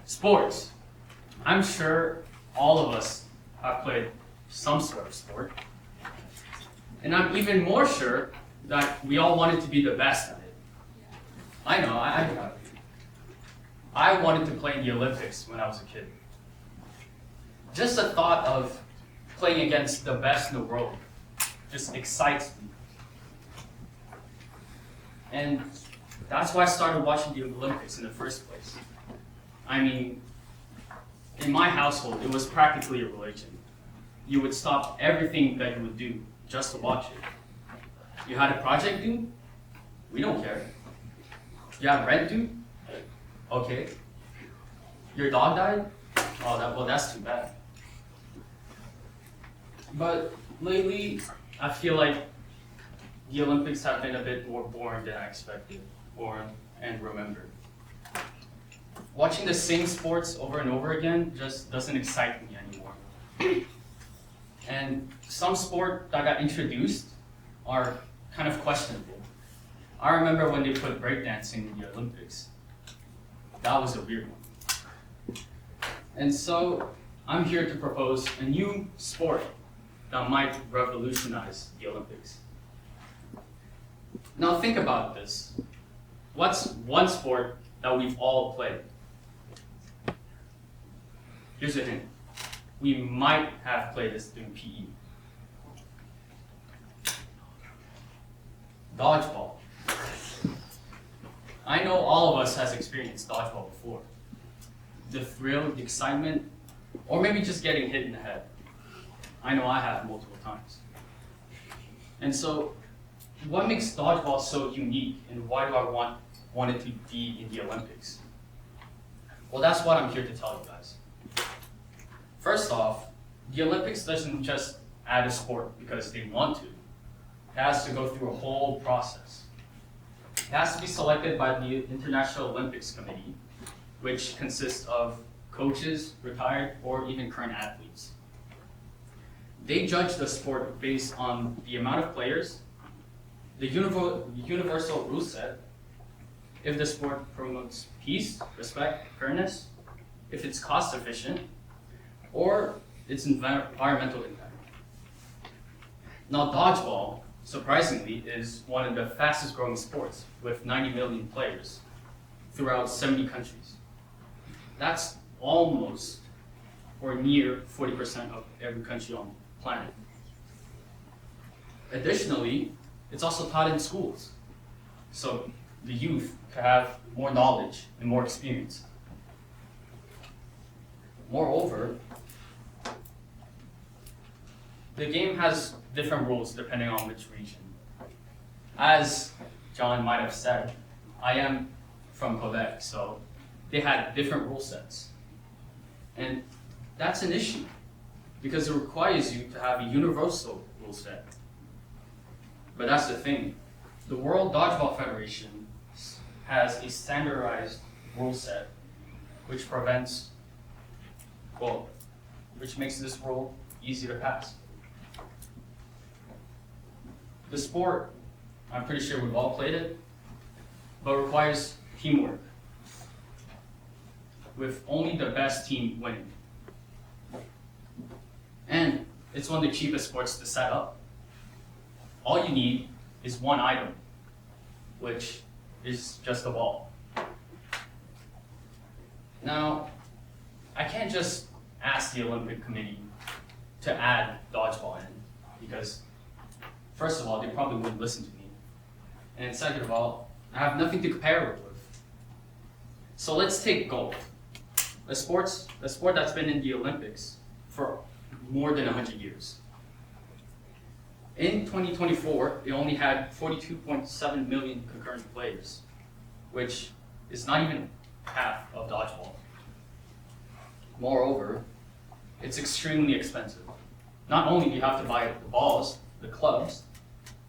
Sports. I'm sure all of us have played some sort of sport. And I'm even more sure that we all wanted to be the best at it. I know, I wanted to play in the Olympics when I was a kid. Just the thought of playing against the best in the world just excites me. And that's why I started watching the Olympics in the first place. I mean, in my household, it was practically a religion. You would stop everything that you would do just to watch it. You had a project due? We don't care. You have rent due? Okay. Your dog died? Oh, that's too bad. But lately, I feel like the Olympics have been a bit more boring than I expected, and remembered. Watching the same sports over and over again just doesn't excite me anymore. And some sport that got introduced are kind of questionable. I remember when they put breakdancing in the Olympics. That was a weird one. And so I'm here to propose a new sport that might revolutionize the Olympics. Now think about this. What's one sport that we've all played? Here's a hint. We might have played this during PE. Dodgeball. I know all of us has experienced dodgeball before. The thrill, the excitement, or maybe just getting hit in the head. I know I have multiple times. And so, what makes dodgeball so unique, and why do I want it to be in the Olympics? Well, that's what I'm here to tell you guys. First off, the Olympics doesn't just add a sport because they want to. It has to go through a whole process. It has to be selected by the International Olympics Committee, which consists of coaches, retired, or even current athletes. They judge the sport based on the amount of players, the universal rule set, if the sport promotes peace, respect, fairness, if it's cost efficient, or its environmental impact. Now, dodgeball, surprisingly, is one of the fastest growing sports with 90 million players throughout 70 countries. That's almost or near 40% of every country on the planet. Additionally, it's also taught in schools, so the youth can have more knowledge and more experience. Moreover, the game has different rules depending on which region. As John might have said, I am from Quebec, so they had different rule sets. And that's an issue, because it requires you to have a universal rule set. But that's the thing. The World Dodgeball Federation has a standardized rule set which which makes this rule easy to pass. The sport, I'm pretty sure we've all played it, but requires teamwork, with only the best team winning. And it's one of the cheapest sports to set up. All you need is one item, which is just a ball. Now, I can't just ask the Olympic Committee to add dodgeball in, because first of all, they probably wouldn't listen to me. And second of all, I have nothing to compare it with. So let's take golf. A sport that's been in the Olympics for more than 100 years. In 2024, it only had 42.7 million concurrent players, which is not even half of dodgeball. Moreover, it's extremely expensive. Not only do you have to buy the balls, the clubs,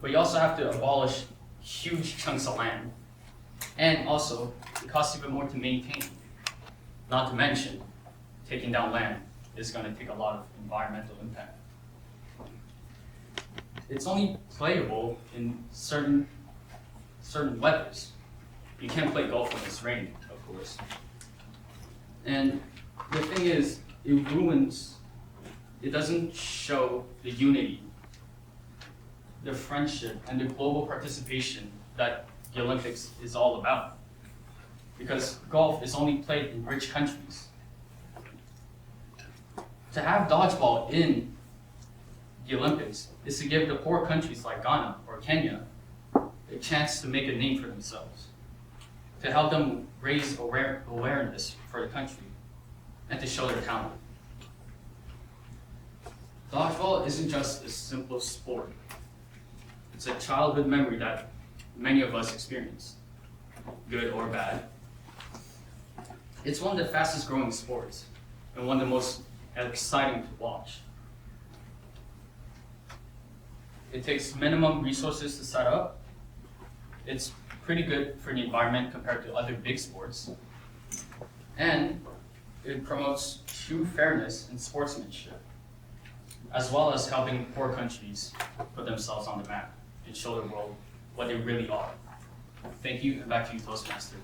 but you also have to abolish huge chunks of land. And also, it costs even more to maintain. Not to mention, taking down land is going to take a lot of environmental impact. It's only playable in certain weathers. You can't play golf when it's raining, of course. And the thing is, it doesn't show the unity, the friendship, and the global participation that the Olympics is all about. Because golf is only played in rich countries. To have dodgeball in the Olympics is to give the poor countries like Ghana or Kenya a chance to make a name for themselves, to help them raise awareness for the country, and to show their talent. Dodgeball isn't just a simple sport. It's a childhood memory that many of us experience, good or bad. It's one of the fastest growing sports and one of the most exciting to watch. It takes minimum resources to set up. It's pretty good for the environment compared to other big sports. And it promotes true fairness and sportsmanship, as well as helping poor countries put themselves on the map and show the world what they really are. Thank you, and back to you, Toastmaster.